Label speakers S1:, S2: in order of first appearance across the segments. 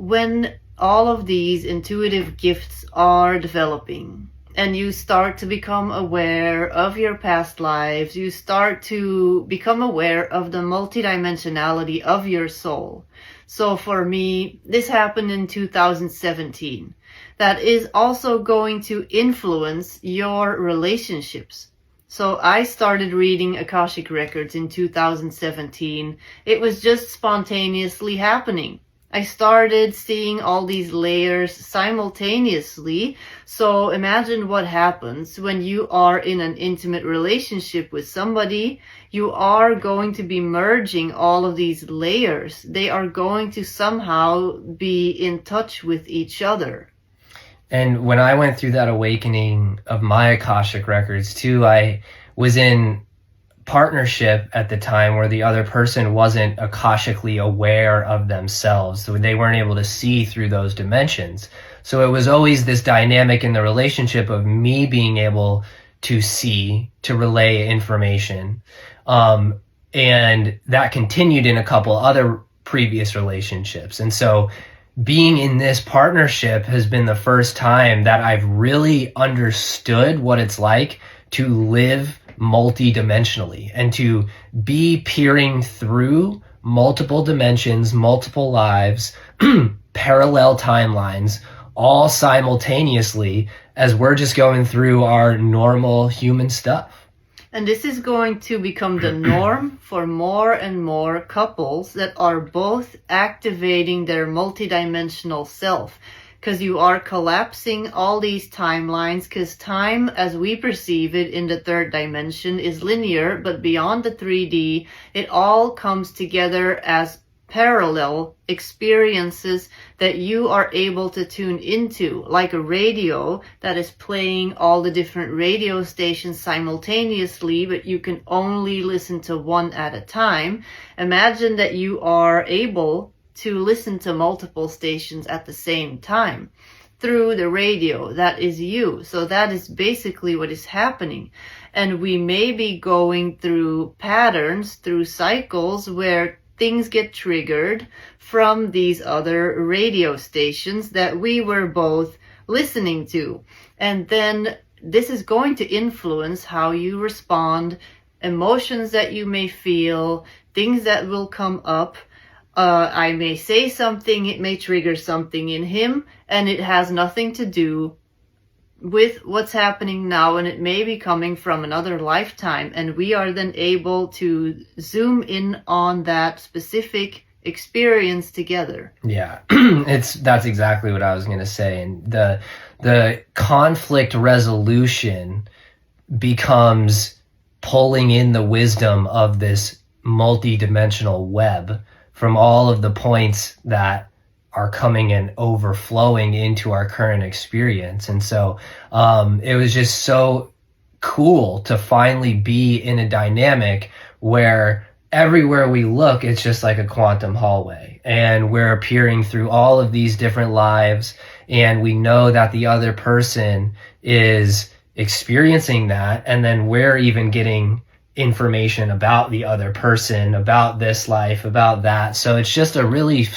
S1: when all of these intuitive gifts are developing and you start to become aware of your past lives, you start to become aware of the multidimensionality of your soul. So for me, this happened in 2017. That is also going to influence your relationships. So I started reading Akashic records in 2017. It was just spontaneously happening. I started seeing all these layers simultaneously. So imagine what happens when you are in an intimate relationship with somebody. You are going to be merging all of these layers. They are going to somehow be in touch with each other.
S2: And when I went through that awakening of my Akashic records too, I was in partnership at the time where the other person wasn't akashically aware of themselves, so they weren't able to see through those dimensions. So it was always this dynamic in the relationship of me being able to see, to relay information, and that continued in a couple other previous relationships. And so being in this partnership has been the first time that I've really understood what it's like to live multidimensionally and to be peering through multiple dimensions, multiple lives, parallel timelines, all simultaneously as we're just going through our normal human stuff.
S1: And this is going to become the norm for more and more couples that are both activating their multidimensional self. Because you are collapsing all these timelines, because time as we perceive it in the third dimension is linear, but beyond the 3D, it all comes together as parallel experiences that you are able to tune into, like a radio that is playing all the different radio stations simultaneously, but you can only listen to one at a time. Imagine that you are able to listen to multiple stations at the same time through the radio. That is you. So that is basically what is happening. And we may be going through patterns, through cycles where things get triggered from these other radio stations that we were both listening to. And then this is going to influence how you respond, emotions that you may feel, things that will come up. I may say something, it may trigger something in him, and it has nothing to do with what's happening now, and it may be coming from another lifetime, and we are then able to zoom in on that specific experience together.
S2: Yeah, that's exactly what I was going to say. And the conflict resolution becomes pulling in the wisdom of this multi-dimensional web from all of the points that are coming and overflowing into our current experience. And so it was just so cool to finally be in a dynamic where everywhere we look, it's just like a quantum hallway, and we're peering through all of these different lives, and we know that the other person is experiencing that, and then we're even getting information about the other person, about this life, about that. So it's just a really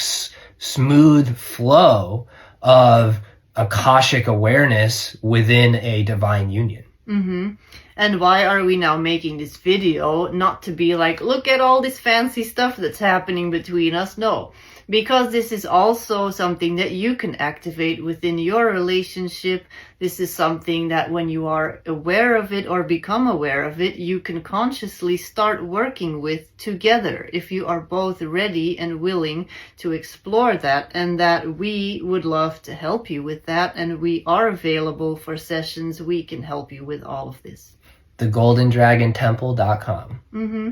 S2: smooth flow of Akashic awareness within a divine union.
S1: Mm-hmm. And why are we now making this video? Not to be like, look at all this fancy stuff that's happening between us. No, because this is also something that you can activate within your relationship. This is something that when you are aware of it or become aware of it, you can consciously start working with together if you are both ready and willing to explore that, and that we would love to help you with that, and we are available for sessions. We can help you with all of this.
S2: TheGoldenDragonTemple.com.
S1: Mm-hmm.